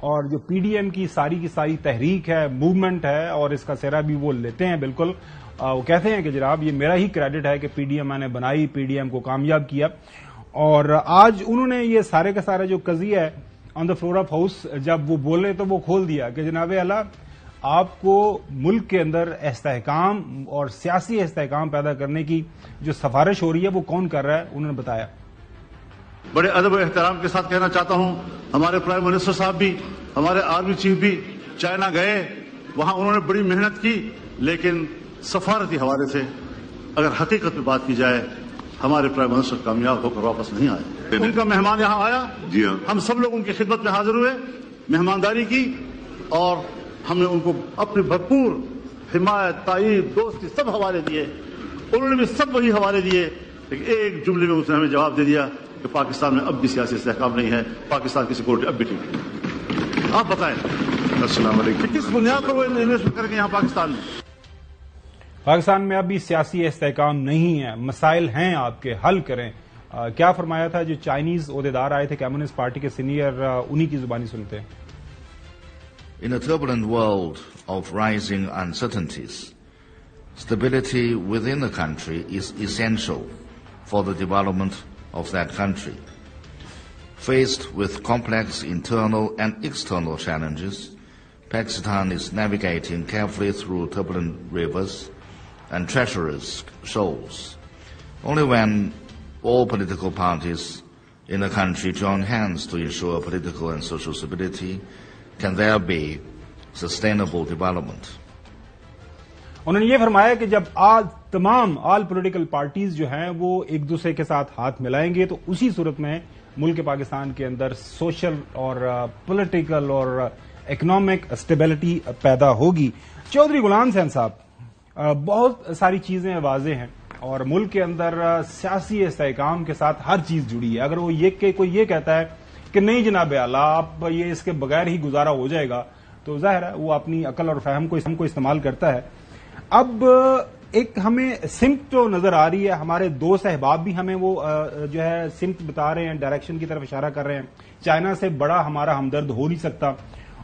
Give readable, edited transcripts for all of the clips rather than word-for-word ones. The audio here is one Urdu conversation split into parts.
اور جو پی ڈی ایم کی ساری تحریک ہے، موومنٹ ہے، اور اس کا سہرا بھی وہ لیتے ہیں بالکل. وہ کہتے ہیں کہ جناب یہ میرا ہی کریڈٹ ہے کہ پی ڈی ایم میں نے بنائی، پی ڈی ایم کو کامیاب کیا. اور آج انہوں نے یہ سارے کا سارا جو قضیہ ہے آن دا فلور آف ہاؤس جب وہ بولے تو وہ کھول دیا کہ جناب اعلیٰ آپ کو ملک کے اندر استحکام اور سیاسی استحکام پیدا کرنے کی جو سفارش ہو رہی ہے وہ کون کر رہا ہے. انہوں نے بتایا. بڑے ادب و احترام کے ساتھ کہنا چاہتا ہوں، ہمارے پرائم منسٹر صاحب بھی، ہمارے آرمی چیف بھی چائنا گئے، وہاں انہوں نے بڑی محنت کی، لیکن سفارتی حوالے سے اگر حقیقت میں بات کی جائے ہمارے پرائم منسٹر کامیاب ہو کر واپس نہیں آئے. ان کا مہمان یہاں آیا، جی ہاں، ہم سب لوگ ان کی خدمت میں حاضر ہوئے، مہمانداری کی، اور ہم نے ان کو اپنی بھرپور حمایت، تائید، دوستی سب حوالے دیے. انہوں نے بھی سب وہی حوالے دیے، لیکن ایک جملے میں اس نے ہمیں جواب دے دیا کہ پاکستان میں اب بھی سیاسی استحکام نہیں ہے، پاکستان کی سیکورٹی اب بھی ٹھیک ہے. آپ بتائیں السلام علیکم کس بنیاد پر وہ انویسٹمنٹ کریں گے یہاں پاکستان میں؟ پاکستان میں اب بھی سیاسی استحکام نہیں ہے، مسائل ہیں آپ کے، حل کریں. کیا فرمایا تھا جو چائنیز عہدیدار آئے تھے کمیونسٹ پارٹی کے سینئر، انہی کی زبانی سنتے ہیں. In a turbulent world of rising uncertainties, stability within the country is essential for the development of that country. Faced with complex internal and external challenges, Pakistan is navigating carefully through turbulent rivers and treacherous shoals. Only when all political parties in the country join hands to ensure political and social stability can there be sustainable development. انہوں نے یہ فرمایا کہ جب آج تمام آل پولیٹیکل پارٹیز جو ہیں وہ ایک دوسرے کے ساتھ ہاتھ ملائیں گے تو اسی صورت میں ملک پاکستان کے اندر سوشل اور پولیٹیکل اور اکنامک اسٹیبلٹی پیدا ہوگی. چودھری غلام حسین صاحب، بہت ساری چیزیں واضح ہیں اور ملک کے اندر سیاسی استحکام کے ساتھ ہر چیز جڑی ہے. اگر وہ کوئی یہ کہتا ہے کہ نہیں جناب اعلیٰ آپ یہ اس کے بغیر ہی گزارا ہو جائے گا تو ظاہر ہے وہ اپنی عقل اور فہم کو استعمال کرتا ہے. اب ایک ہمیں سمت جو نظر آ رہی ہے، ہمارے دوست احباب بھی ہمیں وہ جو ہے سمت بتا رہے ہیں، ڈائریکشن کی طرف اشارہ کر رہے ہیں. چائنا سے بڑا ہمارا ہمدرد ہو نہیں سکتا،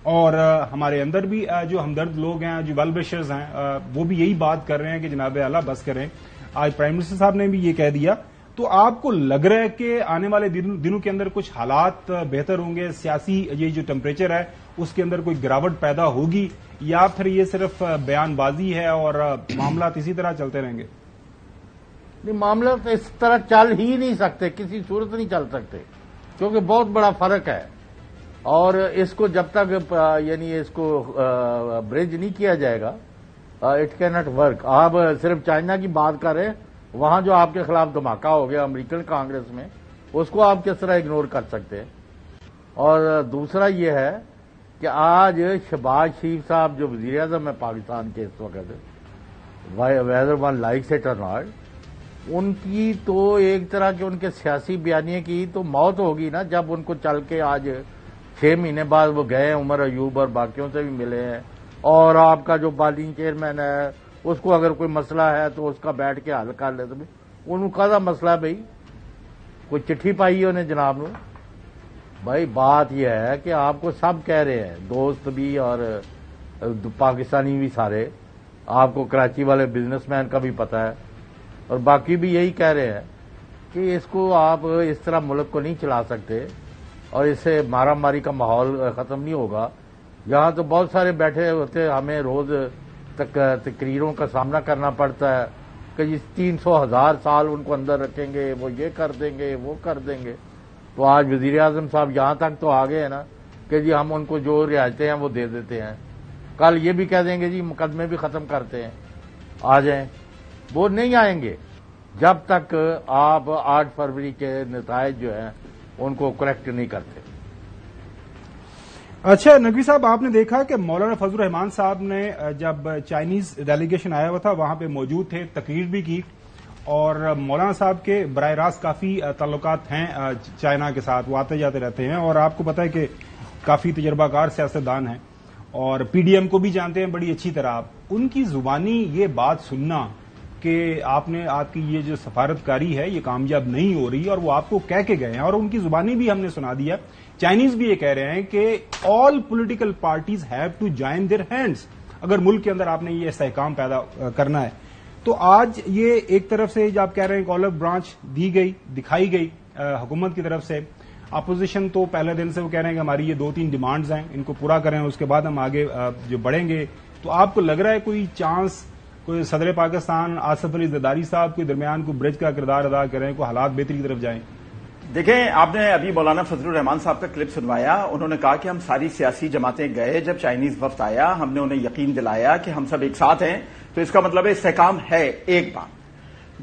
اور ہمارے اندر بھی جو ہمدرد لوگ ہیں، جو ویل وشرز ہیں، وہ بھی یہی بات کر رہے ہیں کہ جناب اعلیٰ بس کریں. آج پرائم منسٹر صاحب نے بھی یہ کہہ دیا. تو آپ کو لگ رہا ہے کہ آنے والے دنوں کے اندر کچھ حالات بہتر ہوں گے، سیاسی یہ جو ٹیمپریچر ہے اس کے اندر کوئی گراوٹ پیدا ہوگی، یا پھر یہ صرف بیان بازی ہے اور معاملات اسی طرح چلتے رہیں گے؟ نہیں، معاملات اس طرح چل ہی نہیں سکتے، کسی صورت نہیں چل سکتے، کیونکہ بہت بڑا فرق ہے. اور اس کو جب تک یعنی اس کو برج نہیں کیا جائے گا، اٹ کی ناٹ ورک. آپ صرف چائنا کی بات کر رہے ہیں، وہاں جو آپ کے خلاف دھماکہ ہو گیا امریکن کانگریس میں، اس کو آپ کس طرح اگنور کر سکتے ہیں؟ اور دوسرا یہ ہے کہ آج شہباز شریف صاحب جو وزیر اعظم ہے پاکستان کے اس وقت، ویدر ون لائکس اٹ اور ناٹ، ان کی تو ایک طرح کے ان کے سیاسی بیانیے کی تو موت ہوگی نا، جب ان کو چل کے آج 6 مہینے بعد وہ گئے عمر ایوب اور باقیوں سے بھی ملے ہیں. اور آپ کا جو بالنگ چیئرمین ہے اس کو اگر کوئی مسئلہ ہے تو اس کا بیٹھ کے حل کر لیتے. ان کا مسئلہ ہے بھائی، کوئی چٹھی پائی ہے انہیں جناب نے. بھائی بات یہ ہے کہ آپ کو سب کہہ رہے ہیں، دوست بھی اور پاکستانی بھی سارے، آپ کو کراچی والے بزنس مین کا بھی پتا ہے اور باقی بھی یہی کہہ رہے ہیں کہ اس کو آپ اس طرح ملک کو نہیں چلا سکتے اور اس سے مارا ماری کا ماحول ختم نہیں ہوگا. یہاں تو بہت سارے بیٹھے ہوتے، ہمیں روز تقریروں کا سامنا کرنا پڑتا ہے کہ جس 300,000 سال ان کو اندر رکھیں گے، وہ یہ کر دیں گے، وہ کر دیں گے. تو آج وزیر اعظم صاحب یہاں تک تو آ گئے ہیں نا کہ جی ہم ان کو جو رعایتیں ہیں وہ دے دیتے ہیں. کل یہ بھی کہہ دیں گے جی مقدمے بھی ختم کرتے ہیں، آ جائیں. وہ نہیں آئیں گے جب تک آپ 8 فروری کے نتائج جو ہیں ان کو کریکٹ نہیں کرتے. اچھا نقوی صاحب، آپ نے دیکھا کہ مولانا فضل الرحمان صاحب نے جب چائنیز ڈیلیگیشن آیا ہوا تھا وہاں پہ موجود تھے، تقریر بھی کی، اور مولانا صاحب کے براہ راست کافی تعلقات ہیں چائنا کے ساتھ، وہ آتے جاتے رہتے ہیں، اور آپ کو پتا ہے کہ کافی تجربہ کار سیاستدان ہیں اور پی ڈی ایم کو بھی جانتے ہیں بڑی اچھی طرح. ان کی زبانی یہ بات سننا کہ کہ آپ کی یہ جو سفارتکاری ہے یہ کامیاب نہیں ہو رہی، اور وہ آپ کو کہہ کے گئے ہیں، اور ان کی زبانی بھی ہم نے سنا دیا. چائنیز بھی یہ کہہ رہے ہیں کہ all political parties have to join their hands اگر ملک کے اندر آپ نے یہ استحکام پیدا کرنا ہے. تو آج یہ ایک طرف سے جو آپ کہہ رہے ہیں کہ آلو برانچ دکھائی گئی حکومت کی طرف سے. اپوزیشن تو پہلے دن سے وہ کہہ رہے ہیں کہ ہماری یہ 2-3 ڈیمانڈز ہیں، ان کو پورا کریں، اس کے بعد ہم آگے جو بڑھیں گے. تو آپ کو لگ رہا ہے کوئی چانس کوئی صدر پاکستان آصف علی زرداری صاحب کے درمیان کوئی برج کا کردار ادا کریں، کوئی حالات بہتری کی طرف جائیں؟ دیکھیں، آپ نے ابھی مولانا فضل الرحمان صاحب کا کلپ سنوایا. انہوں نے کہا کہ ہم ساری سیاسی جماعتیں گئے، جب چائنیز وفد آیا ہم نے انہیں یقین دلایا کہ ہم سب ایک ساتھ ہیں، تو اس کا مطلب ہے استحکام ہے. ایک بات.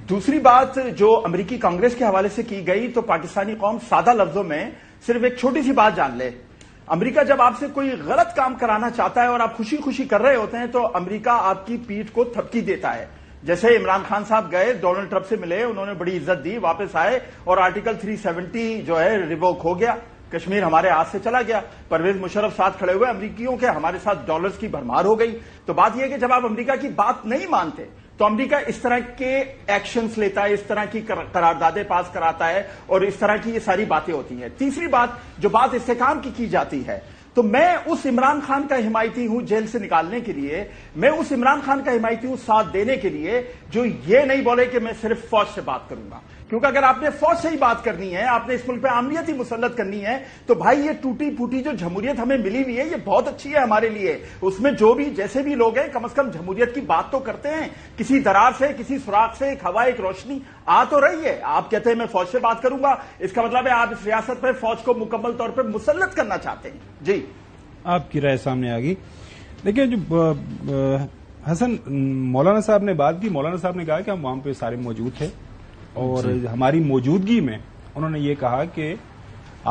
دوسری بات جو امریکی کانگریس کے حوالے سے کی گئی، تو پاکستانی قوم سادہ لفظوں میں صرف ایک چھوٹی سی بات جان لے. امریکہ جب آپ سے کوئی غلط کام کرانا چاہتا ہے اور آپ خوشی خوشی کر رہے ہوتے ہیں تو امریکہ آپ کی پیٹھ کو تھپکی دیتا ہے. جیسے عمران خان صاحب گئے، ڈونلڈ ٹرمپ سے ملے، انہوں نے بڑی عزت دی، واپس آئے اور آرٹیکل 370 جو ہے ریووک ہو گیا، کشمیر ہمارے ہاتھ سے چلا گیا. پرویز مشرف ساتھ کھڑے ہوئے امریکیوں کے، ہمارے ساتھ ڈالرز کی بھرمار ہو گئی. تو بات یہ ہے کہ جب آپ امریکہ کی بات نہیں مانتے تو امریکہ اس طرح کے ایکشنز لیتا ہے، اس طرح کی قراردادیں پاس کراتا ہے، اور اس طرح کی یہ ساری باتیں ہوتی ہیں. تیسری بات، جو بات استحکام کی جاتی ہے، تو میں اس عمران خان کا حمایتی ہوں جیل سے نکالنے کے لیے، میں اس عمران خان کا حمایتی ہوں ساتھ دینے کے لیے جو یہ نہیں بولے کہ میں صرف فوج سے بات کروں گا. کیونکہ اگر آپ نے فوج سے ہی بات کرنی ہے، آپ نے اس ملک پہ امنیت ہی مسلط کرنی ہے، تو بھائی یہ ٹوٹی پھوٹی جو جمہوریت ہمیں ملی ہوئی ہے یہ بہت اچھی ہے ہمارے لیے. اس میں جو بھی جیسے بھی لوگ ہیں کم از کم جمہوریت کی بات تو کرتے ہیں. کسی درار سے، کسی سوراخ سے ایک ہوا، ایک روشنی آ تو رہی ہے. آپ کہتے ہیں میں فوج سے بات کروں گا، اس کا مطلب ہے آپ اس ریاست پہ فوج کو مکمل طور پہ مسلط کرنا چاہتے ہیں. جی آپ کی رائے سامنے آ گئی. دیکھیں، جو حسن مولانا صاحب نے بات کی، مولانا صاحب نے کہا کہ ہم وہاں پہ سارے موجود تھے، اور ہماری موجودگی میں انہوں نے یہ کہا کہ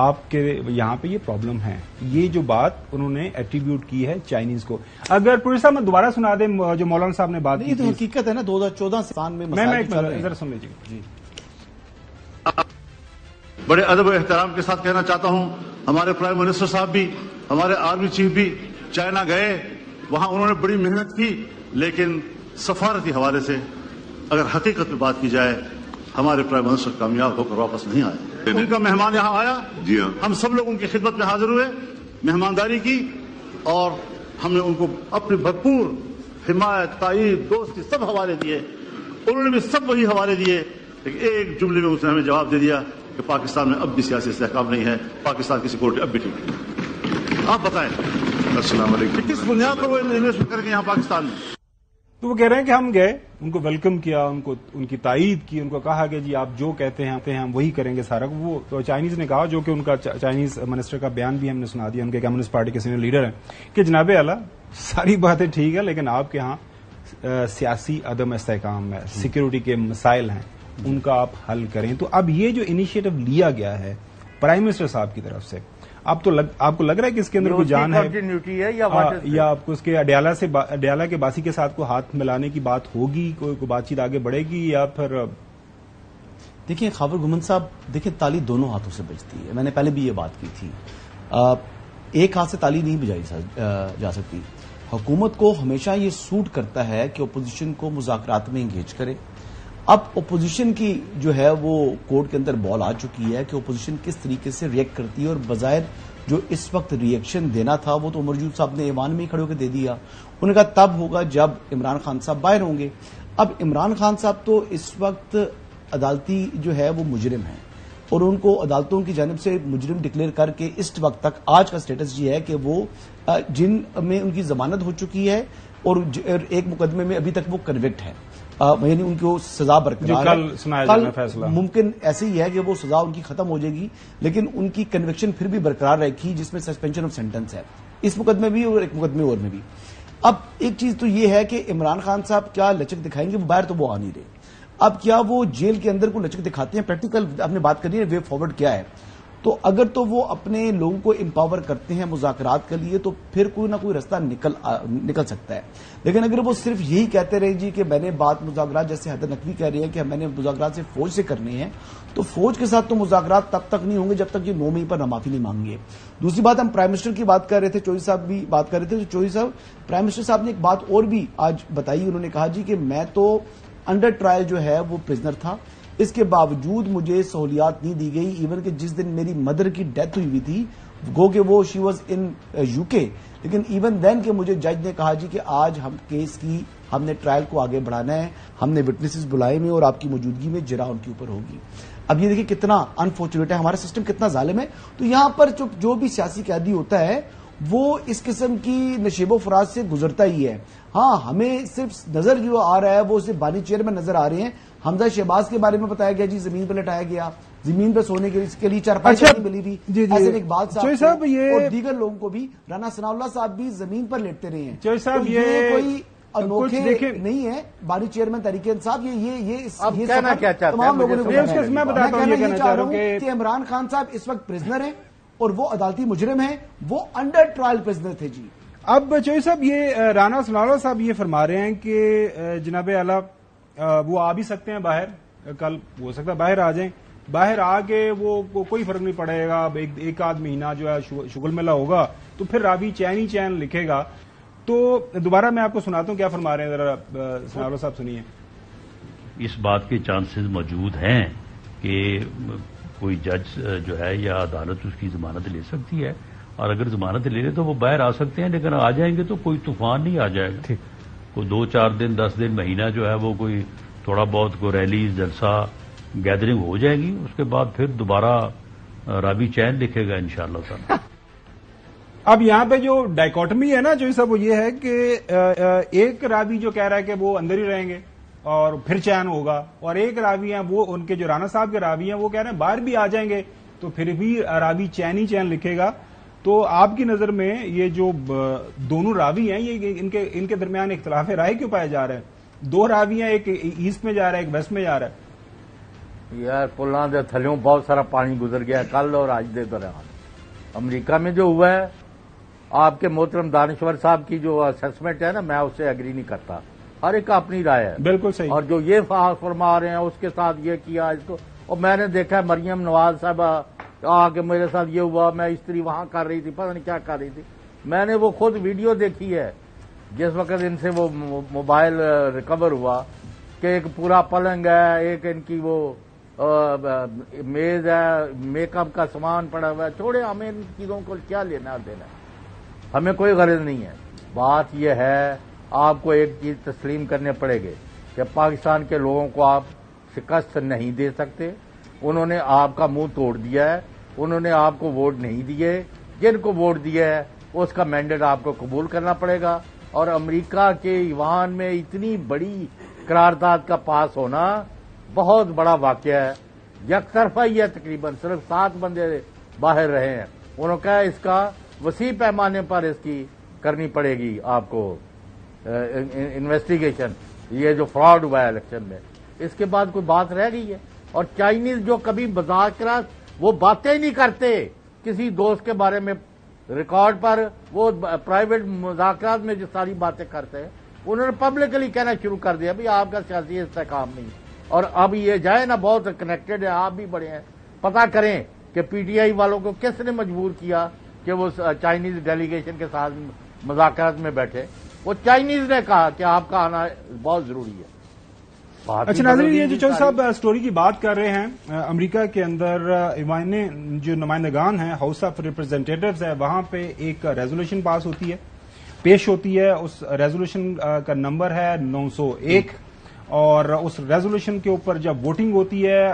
آپ کے یہاں پہ یہ پرابلم ہے. یہ جو بات انہوں نے ایٹریبیوٹ کی ہے چائنیز کو. اگر پولیس صاحب میں دوبارہ سنا دیں جو مولانا صاحب نے بات کی. یہ تو حقیقت ہے نا، 2014 سال میں ذرا سن لیجیے. جی، بڑے ادب و احترام کے ساتھ کہنا چاہتا ہوں، ہمارے پرائم منسٹر صاحب بھی، ہمارے آرمی چیف بھی چائنا گئے، وہاں انہوں نے بڑی محنت کی، لیکن سفارتی حوالے سے اگر حقیقت میں بات کی جائے ہمارے پرائم منسٹر کامیاب ہو کر واپس نہیں آئے. ان کا مہمان یہاں آیا، جی ہاں، ہم سب لوگ ان کی خدمت میں حاضر ہوئے، مہمانداری کی، اور ہم نے ان کو اپنی بھرپور حمایت، تائید، دوستی سب حوالے دیے. انہوں نے بھی سب وہی حوالے دیے، لیکن ایک جملے میں اس نے ہمیں جواب دے دیا کہ پاکستان میں اب بھی سیاسی استحکام نہیں ہے، پاکستان کی سیکورٹی اب بھی ٹھیک ہے. آپ بتائیں السلام علیکم کس بنیاد پر وہ انویسٹ کریں گے یہاں پاکستان میں؟ تو وہ کہہ رہے ہیں کہ ہم گئے، ان کو ویلکم کیا، ان کی تائید کی، ان کو کہا کہ جی آپ جو کہتے ہیں ہم وہی کریں گے سارا. وہ چائنیز نے کہا، جو کہ ان کا چائنیز منسٹر کا بیان بھی ہم نے سنا دیا، ان کے کمیونسٹ پارٹی کے سینئر لیڈر ہیں، کہ جناب اعلیٰ ساری باتیں ٹھیک ہے، لیکن آپ کے ہاں سیاسی عدم استحکام ہے، سیکورٹی کے مسائل ہیں، ان کا آپ حل کریں. تو اب یہ جو انیشیٹو لیا گیا ہے پرائم منسٹر صاحب کی طرف سے، اب تو آپ کو لگ رہا ہے کہ اس کے اندر کوئی جان ہے، یا آپ کو اس کے اڈیالہ کے باسی کے ساتھ کو ہاتھ ملانے کی بات ہوگی، کوئی بات چیت آگے بڑھے گی، یا پھر؟ دیکھیں خاور گمن صاحب، دیکھیں تالی دونوں ہاتھوں سے بجتی ہے. میں نے پہلے بھی یہ بات کی تھی، ایک ہاتھ سے تالی نہیں بجائی جا سکتی. حکومت کو ہمیشہ یہ سوٹ کرتا ہے کہ اپوزیشن کو مذاکرات میں انگیج کرے. اب اپوزیشن کی جو ہے وہ کورٹ کے اندر بال آ چکی ہے کہ اپوزیشن کس طریقے سے ریئیکٹ کرتی ہے، اور بظاہر جو اس وقت ریئیکشن دینا تھا وہ تو عمر جوت صاحب نے ایوان میں ہی کھڑے ہو کے دے دیا. انہوں نے کہا تب ہوگا جب عمران خان صاحب باہر ہوں گے. اب عمران خان صاحب تو اس وقت عدالتی جو ہے وہ مجرم ہیں، اور ان کو عدالتوں کی جانب سے مجرم ڈکلیئر کر کے اس وقت تک آج کا سٹیٹس یہ ہے کہ وہ جن میں ان کی ضمانت ہو چکی ہے، اور ایک مقدمے میں ابھی تک وہ کنوکٹ ہے، یعنی ان کو سزا برقرار ہے. کل ممکن ایسے ہی ہے کہ وہ سزا ان کی ختم ہو جائے گی، لیکن ان کی کنوکشن پھر بھی برقرار رہے گی، جس میں سسپینشن آف سینٹنس ہے اس مقدمے بھی اور ایک مقدمے اور میں بھی. اب ایک چیز تو یہ ہے کہ عمران خان صاحب کیا لچک دکھائیں گے، باہر تو وہ آ نہیں رہے. اب کیا وہ جیل کے اندر کو لچک دکھاتے ہیں؟ پریکٹیکل آپ نے بات کرنی ہے، وے فارورڈ کیا ہے. تو اگر تو وہ اپنے لوگوں کو امپاور کرتے ہیں مذاکرات کے لیے، تو پھر کوئی نہ کوئی رستہ نکل سکتا ہے. لیکن اگر وہ صرف یہی کہتے رہے جی کہ میں نے بات مذاکرات، جیسے حیدر نقوی کہہ رہے ہیں کہ میں نے مذاکرات سے فوج سے کرنی ہے، تو فوج کے ساتھ تو مذاکرات تب تک نہیں ہوں گے جب تک یہ 9 مئی پر معافی نہیں مانگیں گے. دوسری بات، ہم پرائم منسٹر کی بات کر رہے تھے، چوہدری صاحب بھی بات کر رہے تھے. چوہدری صاحب، پرائم منسٹر صاحب نے ایک بات اور بھی آج بتائی. انہوں نے کہا جی کہ میں تو انڈر ٹرائل جو ہے وہ پرزنر تھا. اس کے باوجود مجھے سہولیات نہیں دی گئی. ایون کہ جس دن میری مدر کی ڈیتھ ہوئی تھی گو کہ وہ شی واز ان یو کے, لیکن ایون دین کہ مجھے جج نے کہا جی کہ آج ہم کیس کی ہم نے ٹرائل کو آگے بڑھانا ہے, ہم نے وٹنسز بلائے ہوئے اور آپ کی موجودگی میں جرا ان کے اوپر ہوگی. اب یہ دیکھیں کتنا انفارچونیٹ ہے, ہمارا سسٹم کتنا ظالم ہے. تو یہاں پر جو بھی سیاسی قیدی ہوتا ہے وہ اس قسم کی نشیب و فراز سے گزرتا ہی ہے. ہاں ہمیں صرف نظر جو آ رہا ہے وہ صرف بانی چیئر میں نظر آ رہے ہیں. حمزہ شہباز کے بارے میں بتایا گیا جی زمین پہ لٹایا گیا, زمین پہ سونے کے لیے چارپائی نہیں ملی تھی. حسن اقبال صاحب اور دیگر لوگوں کو بھی, رانا ثناء اللہ صاحب بھی زمین پر لیٹتے رہے ہیں. چوئی صاحب یہ کوئی انوکھے نہیں ہے. بانی چیئرمین تحریک انصاف یہ تمام لوگوں نے میں یہ چاہ رہا ہوں کہ عمران خان صاحب اس وقت پرزنر ہیں اور وہ عدالتی مجرم ہیں, وہ انڈر ٹرائل پرزنر تھے جی. اب چوئی صاحب یہ رانا ثناء اللہ صاحب یہ فرما رہے ہیں کہ جناب اعلیٰ وہ آ بھی سکتے ہیں باہر, کل ہو سکتا ہے باہر آ جائیں, باہر آ کے وہ کوئی فرق نہیں پڑے گا, ایک آدھ مہینہ جو ہے شغل میلہ ہوگا تو پھر رابی چین لکھے گا. تو دوبارہ میں آپ کو سناتا ہوں کیا فرما رہے ہیں, ذرا ثناء اللہ صاحب سنیے. اس بات کے چانسز موجود ہیں کہ کوئی جج جو ہے یا عدالت اس کی ضمانت لے سکتی ہے, اور اگر ضمانت لے لے تو وہ باہر آ سکتے ہیں, لیکن آ جائیں گے تو کوئی طوفان نہیں آ جائے گا. کوئی 2-4 دن 10 دن مہینہ جو ہے وہ کوئی تھوڑا بہت کوئی ریلیز جلسہ گیدرنگ ہو جائے گی, اس کے بعد پھر دوبارہ رابی چین لکھے گا انشاءاللہ تعالی. اب یہاں پہ جو ڈائیکاٹمی ہے نا جو سب وہ یہ ہے کہ ایک راوی جو کہہ رہا ہے کہ وہ اندر ہی رہیں گے اور پھر چین ہوگا, اور ایک راوی ہیں وہ ان کے جو رانا صاحب کے راوی ہیں وہ کہہ رہے ہیں باہر بھی آ جائیں گے تو پھر بھی راوی چین لکھے گا. تو آپ کی نظر میں یہ جو دونوں راوی ہیں یہ ان کے درمیان اختلاف رائے کیوں پائے جا رہے ہیں؟ 2 راوی ہیں, ایک ایسٹ میں جا رہا ہے ایک ویسٹ میں جا رہا ہے. یار پلاں دے تھلیوں بہت سارا پانی گزر گیا کل اور آج دے دوران. امریکہ میں جو ہوا ہے, آپ کے محترم دانشور صاحب کی جو اسسمنٹ ہے نا, میں اس سے ایگری نہیں کرتا. ہر ایک اپنی رائے ہے, بالکل صحیح. اور جو یہ فرما رہے ہیں اس کے ساتھ یہ کیا اس کو, اور میں نے دیکھا مریم نواز صاحبہ کہ میرے ساتھ یہ ہوا, میں استری وہاں کر رہی تھی, پتہ نہیں کیا کر رہی تھی. میں نے وہ خود ویڈیو دیکھی ہے جس وقت ان سے وہ موبائل ریکور ہوا کہ ایک پورا پلنگ ہے, ایک ان کی وہ میز ہے, میک اپ کا سامان پڑا ہوا ہے. چھوڑے, ہمیں ان چیزوں کو کیا لینا دینا, ہمیں کوئی غرض نہیں ہے. بات یہ ہے آپ کو ایک چیز تسلیم کرنے پڑے گی کہ پاکستان کے لوگوں کو آپ شکست نہیں دے سکتے. انہوں نے آپ کا منہ توڑ دیا ہے, انہوں نے آپ کو ووٹ نہیں دیے. جن کو ووٹ دیا ہے اس کا مینڈیٹ آپ کو قبول کرنا پڑے گا. اور امریکہ کے ایوان میں اتنی بڑی قرارداد کا پاس ہونا بہت بڑا واقعہ ہے. یک طرفہ ہی ہے, تقریباً صرف 7 بندے باہر رہے ہیں. انہوں نے کہا اس کا وسیع پیمانے پر اس کی کرنی پڑے گی آپ کو انویسٹیگیشن, یہ جو فراڈ ہوا ہے الیکشن میں. اس کے بعد کوئی بات رہ گئی ہے؟ اور چائنیز جو کبھی مذاکرات وہ باتیں نہیں کرتے کسی دوست کے بارے میں ریکارڈ پر, وہ پرائیویٹ مذاکرات میں جو ساری باتیں کرتے ہیں انہوں نے پبلکلی کہنا شروع کر دیا بھائی آپ کا سیاسی استحکام نہیں. اور اب یہ جائے نا, بہت کنیکٹڈ ہے, آپ بھی بڑے ہیں, پتا کریں کہ پی ٹی آئی والوں کو کس نے مجبور کیا کہ وہ چائنیز ڈیلیگیشن کے ساتھ مذاکرات میں بیٹھے. وہ چائنیز نے کہا کہ آپ کا آنا بہت ضروری ہے. اچھا ناظرین, یہ جو چوئی صاحب اسٹوری کی بات کر رہے ہیں, امریکہ کے اندر ایوان جو نمائندگان ہیں, ہاؤس آف ریپرزینٹیٹوز ہے, وہاں پہ ایک ریزولوشن پاس ہوتی ہے, پیش ہوتی ہے. اس ریزولوشن کا نمبر ہے 901, اور اس ریزولوشن کے اوپر جب ووٹنگ ہوتی ہے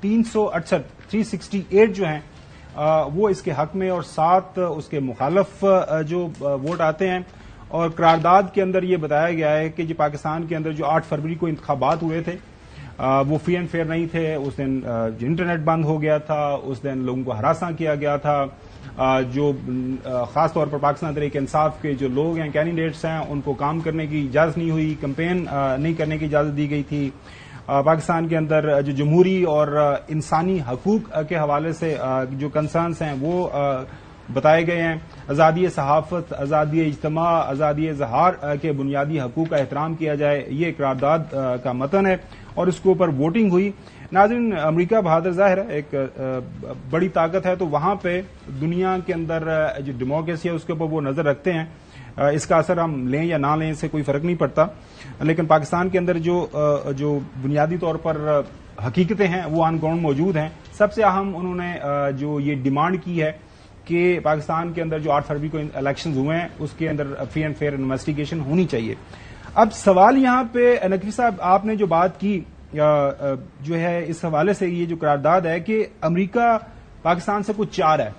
368 جو ہیں وہ اس کے حق میں, اور 7 اس کے مخالف جو ووٹ آتے ہیں. اور قرارداد کے اندر یہ بتایا گیا ہے کہ جو پاکستان کے اندر جو 8 فروری کو انتخابات ہوئے تھے وہ فری اینڈ فیئر نہیں تھے. اس دن انٹرنیٹ بند ہو گیا تھا, اس دن لوگوں کو ہراساں کیا گیا تھا. جو خاص طور پر پاکستان تحریک انصاف کے جو لوگ ہیں, کینڈیڈیٹس ہیں, ان کو کام کرنے کی اجازت نہیں ہوئی, کمپین نہیں کرنے کی اجازت دی گئی تھی. پاکستان کے اندر جو جمہوری اور انسانی حقوق کے حوالے سے جو کنسرنس ہیں وہ بتائے گئے ہیں. آزادی صحافت, آزادی اجتماع, آزادی اظہار کے بنیادی حقوق کا احترام کیا جائے, یہ قرارداد کا متن ہے, اور اس کے اوپر ووٹنگ ہوئی. ناظرین, امریکہ بہادر ظاہر ہے ایک بڑی طاقت ہے, تو وہاں پہ دنیا کے اندر جو ڈیموکریسی ہے اس کے اوپر وہ نظر رکھتے ہیں. اس کا اثر ہم لیں یا نہ لیں اس سے کوئی فرق نہیں پڑتا، لیکن پاکستان کے اندر جو بنیادی طور پر حقیقتیں ہیں وہ آن گراؤنڈ موجود ہیں. سب سے اہم انہوں نے جو یہ ڈیمانڈ کی ہے کہ پاکستان کے اندر جو 8 فروری کو الیکشنز ہوئے ہیں اس کے اندر فری اینڈ فیئر انویسٹیگیشن ہونی چاہیے. اب سوال یہاں پہ نقوی صاحب آپ نے جو بات کی جو ہے اس حوالے سے یہ جو قرارداد ہے کہ امریکہ پاکستان سے کچھ چار ہے،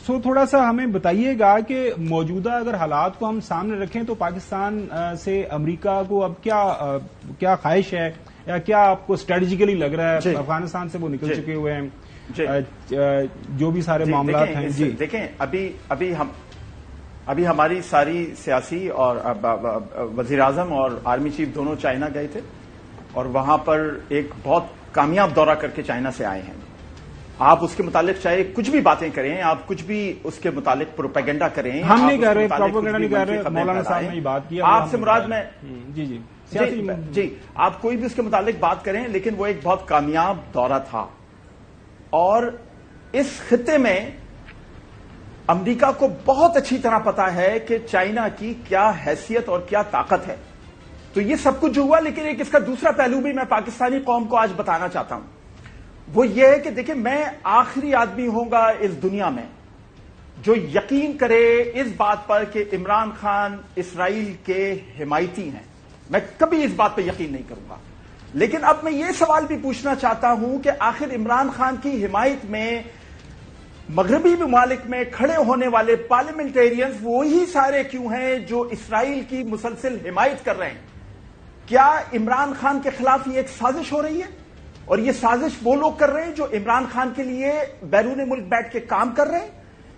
سو تھوڑا سا ہمیں بتائیے گا کہ موجودہ اگر حالات کو ہم سامنے رکھیں تو پاکستان سے امریکہ کو اب کیا خواہش ہے یا کیا آپ کو اسٹریٹجیکلی لگ رہا ہے؟ افغانستان سے وہ نکل چکے ہوئے ہیں، جو بھی سارے معاملات ہیں. جی دیکھیں ابھی ہماری ساری سیاسی اور وزیر اعظم اور آرمی چیف دونوں چائنا گئے تھے اور وہاں پر ایک بہت کامیاب دورہ کر کے چائنا سے آئے ہیں. آپ اس کے متعلق چاہے کچھ بھی باتیں کریں، آپ کچھ بھی اس کے متعلق پروپیگنڈا کریں، ہم نہیں کہہ رہے پروپیگنڈا نہیں کہہ رہے، مولانا صاحب نے یہ بات کی آپ سے مراد میں جی آپ کوئی بھی اس کے متعلق بات کریں، لیکن وہ ایک بہت کامیاب دورہ تھا اور اس خطے میں امریکہ کو بہت اچھی طرح پتا ہے کہ چائنا کی کیا حیثیت اور کیا طاقت ہے. تو یہ سب کچھ جو ہوا، لیکن ایک اس کا دوسرا پہلو بھی میں پاکستانی قوم کو آج بتانا چاہتا ہوں. وہ یہ ہے کہ دیکھیں میں آخری آدمی ہوں گا اس دنیا میں جو یقین کرے اس بات پر کہ عمران خان اسرائیل کے حمایتی ہیں. میں کبھی اس بات پہ یقین نہیں کروں گا. لیکن اب میں یہ سوال بھی پوچھنا چاہتا ہوں کہ آخر عمران خان کی حمایت میں مغربی ممالک میں کھڑے ہونے والے پارلیمنٹیرینز وہی سارے کیوں ہیں جو اسرائیل کی مسلسل حمایت کر رہے ہیں؟ کیا عمران خان کے خلاف یہ ایک سازش ہو رہی ہے؟ اور یہ سازش وہ لوگ کر رہے ہیں جو عمران خان کے لیے بیرون ملک بیٹھ کے کام کر رہے ہیں؟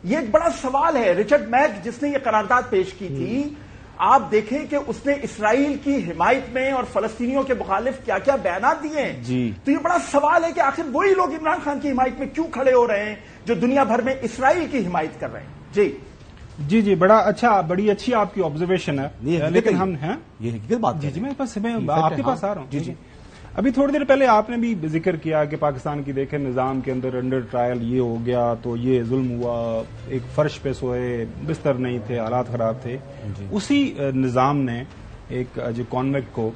یہ ایک بڑا سوال ہے. رچرڈ میک جس نے یہ قرارداد پیش کی تھی، آپ دیکھیں کہ اس نے اسرائیل کی حمایت میں اور فلسطینیوں کے مخالف کیا کیا بیانات دیے ہیں. تو یہ بڑا سوال ہے کہ آخر وہی لوگ عمران خان کی حمایت میں کیوں کھڑے ہو رہے ہیں جو دنیا بھر میں اسرائیل کی حمایت کر رہے ہیں. جی بڑی اچھی آپ کی آبزرویشن ہے، لیکن ہم ہیں یہ حقیقت بات میں آپ کے پاس آ رہا ہوں. ابھی تھوڑی دیر پہلے آپ نے بھی ذکر کیا کہ پاکستان کی دیکھیں نظام کے اندر انڈر ٹرائل یہ ہو گیا تو یہ ظلم ہوا، ایک فرش پہ سوئے، بستر نہیں تھے، حالات خراب تھے. اسی نظام نے ایک جو کانویکٹ کو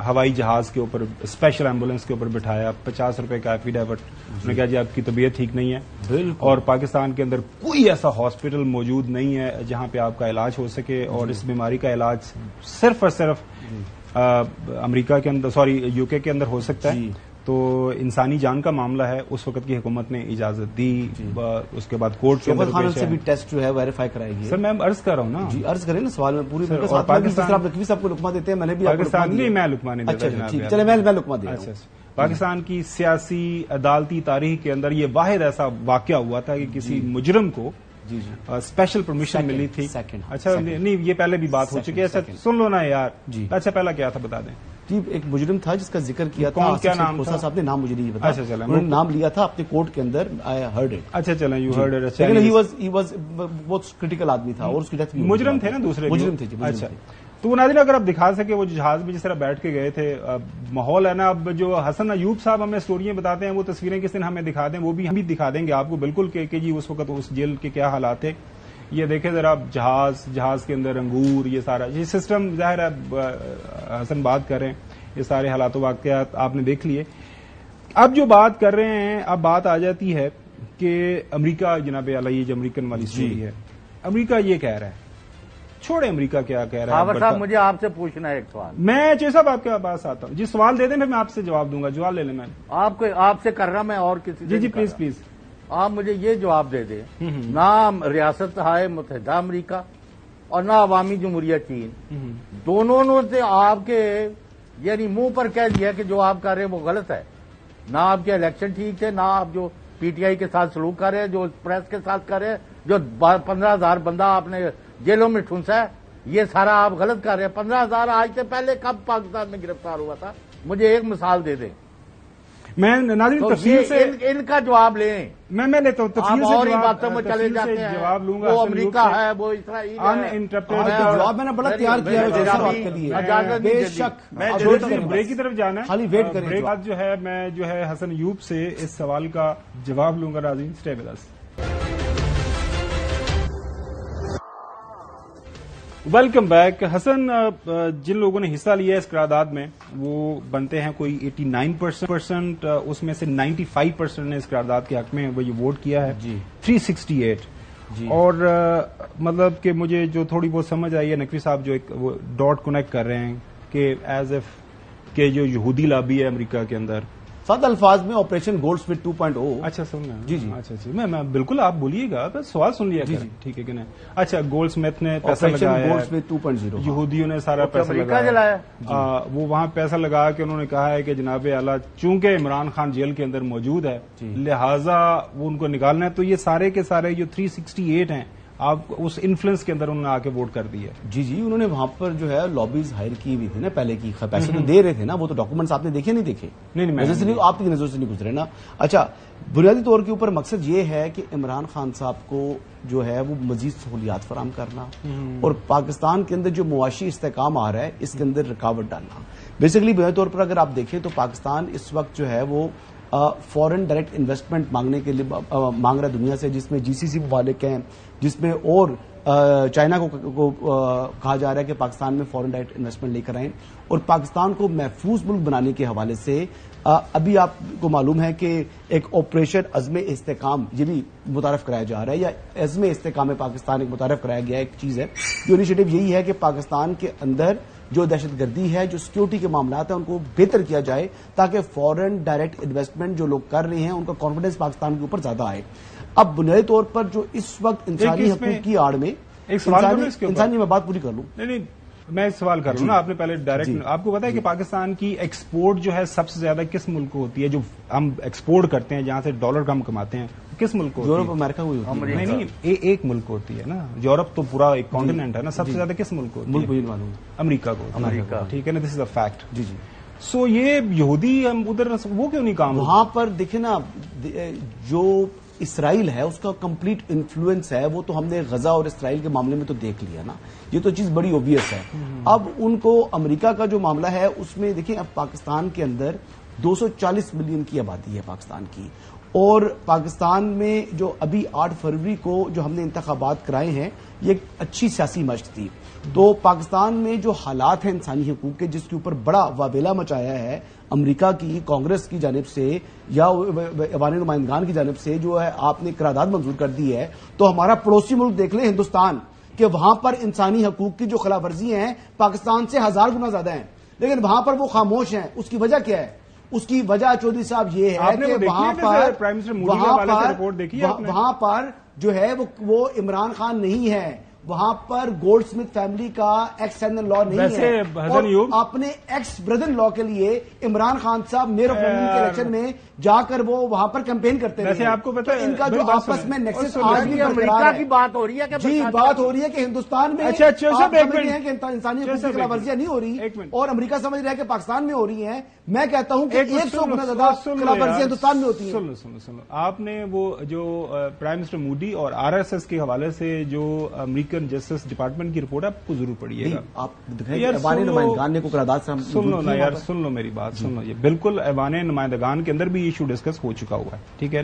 ہوائی جہاز کے اوپر اسپیشل ایمبولینس کے اوپر بٹھایا، 50 روپے کا ایفیڈیوٹ، انہوں نے کہا جی آپ کی طبیعت ٹھیک نہیں ہے اور پاکستان کے اندر کوئی ایسا ہاسپٹل موجود نہیں ہے جہاں پہ آپ کا علاج ہو سکے اور اس بیماری کا علاج صرف اور صرف امریکہ کے اندر یو کے اندر ہو سکتا ہے. تو انسانی جان کا معاملہ ہے، اس وقت کی حکومت نے اجازت دی. اس کے بعد کورٹ کے اندر سے بھی ٹیسٹ جو ہے ویریفائی کرائے گی. سر میں عرض کر رہا ہوں نا، جی عرض کریں نا سوال میں پوری سب کو لقمہ دیتے ہیں. میں نے بھی پاکستان نہیں، میں لقمہ نہیں دیتا. چلے میں لقمہ دے. پاکستان کی سیاسی عدالتی تاریخ کے اندر یہ واحد ایسا واقعہ ہوا تھا کہ کسی مجرم کو اسپیشل پرمیشن ملی تھی. اچھا نہیں یہ پہلے بھی بات ہو چکی ہے. سن لو نا یار. اچھا پہلا کیا تھا بتا دیں. جی ایک مجرم تھا جس کا ذکر کیا تھا. کیا نام تھا صاحب نے؟ نام مجھے نہیں پتا. اچھا چلیں انہوں نے نام لیا تھا اپنے کورٹ کے اندر. I heard it. اچھا چلیں یو ہرڈ اٹ. لیکن ہی واز بہت کرٹیکل آدمی تھا اور اس کی ڈیتھ مجرم تھے نا دوسرے مجرم تھے. اچھا تو ناظرین اگر آپ دکھا سکے وہ جہاز میں جس طرح بیٹھ کے گئے تھے، ماحول ہے نا. اب جو حسن ایوب صاحب ہمیں اسٹوریاں بتاتے ہیں وہ تصویریں کس دن ہمیں دکھا دیں، وہ بھی ہم بھی دکھا دیں گے آپ کو بالکل کہ جی اس وقت اس جیل کے کیا حالات تھے. یہ دیکھیں ذرا جہاز کے اندر انگور، یہ سارا یہ سسٹم ظاہر ہے حسن بات کر رہے ہیں، یہ سارے حالات و واقعات آپ نے دیکھ لیے. اب جو بات کر رہے ہیں، اب بات آ جاتی ہے کہ امریکہ جناب اعلی، یہ جو امریکن والی اسٹوری ہے، امریکہ یہ کہہ رہا ہے. چھوڑے امریکہ کیا کہہ رہا ہے. خاور صاحب مجھے آپ سے پوچھنا ہے ایک سوال. میں چیز صاحب آپ کے پاس آتا ہوں. جی سوال دے دیں پھر میں آپ سے جواب دوں گا. جواب لے لیں. میں آپ سے کر رہا میں اور کسی جی پلیز آپ مجھے یہ جواب دے دیں. نہ ریاست ہائے متحدہ امریکہ اور نہ عوامی جمہوریہ چین، دونوں نے آپ کے یعنی منہ پر کہہ دیا کہ جو آپ کر رہے ہیں وہ غلط ہے. نہ آپ کے الیکشن ٹھیک تھے، نہ آپ جو پی ٹی آئی کے ساتھ سلوک کر رہے ہیں، جو پریس کے ساتھ کر رہے ہیں، جو 15,000 بندہ آپ نے جیلوں میں ٹھونسا ہے، یہ سارا آپ غلط کر رہے ہیں. 15,000 آج سے پہلے کب پاکستان میں گرفتار ہوا تھا؟ مجھے ایک مثال دے دیں. میں ناظرین تفصیل سے ان کا جواب لیں. میں لیتا ہوں تفصیل سے اور باتوں میں چلے جاتے ہیں. جواب لوں گا. وہ امریکہ ہے، وہ اسرائیل ہے. جواب میں نے بڑا تیار کیا ہے. بے شک بریک کی طرف جانا ہے. خالی ویٹ کریں. بات جو ہے میں جو ہے حسن ایوب سے اس سوال کا جواب لوں گا. ناظرین stay with us. Welcome back. Hassan, جن لوگوں نے حصہ لیا اس قرارداد میں وہ بنتے ہیں کوئی 89%, اس میں سے 95% نے اس قرارداد کے حق میں وہ یہ ووٹ کیا ہے. جی 368. جی. اور مطلب کہ مجھے جو تھوڑی بہت سمجھ آئی ہے, نقوی صاحب جو ایک وہ ڈاٹ کنیکٹ کر رہے ہیں کہ ایز ایف کہ جو یہودی لابی ہے امریکہ کے اندر, سادہ الفاظ میں آپریشن گولڈ سمتھ 2.0. اچھا سن رہے ہیں. جی جی. اچھا میں بالکل, آپ بولیے گا, بس سوال سن لیا. جی جی. ٹھیک ہے کہ نہیں. اچھا, گولڈ سمتھ نے پیسہ آپریشن لگایا, گولڈ سمتھ 2.0. یہودیوں نے سارا پیسہ لگایا, وہ وہاں پیسہ لگا کے انہوں نے کہا ہے کہ جناب اعلیٰ چونکہ عمران خان جیل کے اندر موجود ہے لہٰذا وہ ان کو نکالنا ہے. تو یہ سارے کے سارے جو 368 ہیں آپ اس انفلوئنس کے اندر انہوں نے آ کے ووٹ کر دی ہے. جی جی, انہوں نے وہاں پر جو ہے لابیز ہائر کی ہوئی تھی نا پہلے کی, پیسے تو دے رہے تھے نا, وہ تو ڈاکومنٹس آپ نے دیکھے نہیں دیکھے؟ نہیں, آپ کی نظر سے نہیں گزرے نا. اچھا, بنیادی طور کے اوپر مقصد یہ ہے کہ عمران خان صاحب کو جو ہے وہ مزید سہولیات فراہم کرنا اور پاکستان کے اندر جو معاشی استحکام آ رہا ہے اس کے اندر رکاوٹ ڈالنا. بیسیکلی بنیادی طور پر اگر آپ دیکھیں تو پاکستان اس وقت جو ہے وہ فورن ڈائریکٹ انویسٹمنٹ مانگنے کے لیے مانگ رہا ہے دنیا سے, جس میں جی سی سی ممالک ہیں, جس میں اور چائنا کو کہا جا رہا ہے کہ پاکستان میں فورن ڈائریکٹ انویسٹمنٹ لے کر آئیں. اور پاکستان کو محفوظ ملک بنانے کے حوالے سے ابھی آپ کو معلوم ہے کہ ایک آپریشن عزم استحکام یہ بھی متعارف کرایا جا رہا ہے, یا عزم استحکام پاکستان ایک متعارف کرایا گیا ایک چیز ہے. جو انیشیٹو یہی ہے کہ پاکستان کے اندر جو دہشت گردی ہے, جو سیکیورٹی کے معاملات ہیں, ان کو بہتر کیا جائے تاکہ فورن ڈائریکٹ انویسٹمنٹ جو لوگ کر رہے ہیں ان کا کانفیڈنس پاکستان کے اوپر زیادہ آئے. اب بنیادی طور پر جو اس وقت انسانی حقوق کی آڑ میں انسانی, میں بات پوری کر لوں. نہیں, میں سوال کر لوں نا, آپ نے پہلے ڈائریکٹ, آپ کو پتا ہے کہ پاکستان کی ایکسپورٹ جو ہے سب سے زیادہ کس ملک کو ہوتی ہے, جو ہم ایکسپورٹ کرتے ہیں جہاں سے ڈالر کم کماتے ہیں, کس ملک کو؟ یورپ, امریکہ ہوئی ہوتی ہے. نہیں, ایک ملک کو ہوتی ہے نا, یورپ تو پورا ایک کانٹیننٹ ہے نا, سب سے زیادہ کس ملک کو ہوتی ہے؟ ملک معلوم, امریکہ کو. امریکہ, ٹھیک ہے نا, دس از اے فیکٹ. جی جی. سو یہ یہودی ہم ادھر وہ کیوں نہیں کام وہاں پر دیکھیں نا, جو اسرائیل ہے اس کا کمپلیٹ انفلوئنس ہے, وہ تو ہم نے غزہ اور اسرائیل کے معاملے میں تو دیکھ لیا نا, یہ تو چیز بڑی اوبیس ہے. اب ان کو امریکہ کا جو معاملہ ہے اس میں دیکھیں, اب پاکستان کے اندر 240 ملین کی آبادی ہے پاکستان کی, اور پاکستان میں جو ابھی 8 فروری کو جو ہم نے انتخابات کرائے ہیں یہ ایک اچھی سیاسی مشق تھی. تو پاکستان میں جو حالات ہیں انسانی حقوق کے, جس کے اوپر بڑا وابیلا مچایا ہے امریکہ کی کانگریس کی جانب سے یا ایوان نمائندگان کی جانب سے, جو ہے آپ نے قرارداد منظور کر دی ہے, تو ہمارا پڑوسی ملک دیکھ لیں ہندوستان, کہ وہاں پر انسانی حقوق کی جو خلاف ورزی ہیں پاکستان سے 1000 گنا زیادہ ہیں, لیکن وہاں پر وہ خاموش ہیں. اس کی وجہ کیا ہے؟ اس کی وجہ چودھری صاحب یہ ہے کہ وہاں پر جو ہے وہ عمران خان نہیں ہے, وہاں پر گولڈ سمتھ فیملی کا ایکس سن لا نہیں ہے, اور اپنے ایکس بردر لا کے لیے عمران خان صاحب میئر آف لندن کے الیکشن میں جا کر وہ وہاں پر کیمپین کرتے ہیں. آپ کو پتا ہے ان کا جو آپس میں نیکسس آج بھی امریکہ کی بات ہو رہی ہے کہ جی بات ہو رہی ہے کہ ہندوستان میں انسانی حقوق کی خلاف ورزیاں نہیں ہو رہی, اور امریکہ سمجھ رہا ہے کہ پاکستان میں ہو رہی ہیں. میں کہتا ہوں کہ 100 گنا زیادہ خلاف ورزیاں ہندوستان میں ہوتی ہیں. سنو, آپ نے وہ جو پرائم منسٹر مودی اور RSS کے حوالے سے جو امریکن جسٹس ڈپارٹمنٹ کی رپورٹ آپ کو ضرور پڑھیے گا. آپ ایوان نمائندگان کو قرارداد سے سن لو نا یار, سن لو میری بات, سن لو. یہ بالکل ایوان نمائندگان کے اندر بھی ایشو ڈسکس ہو چکا ہوا ہے, ٹھیک ہے,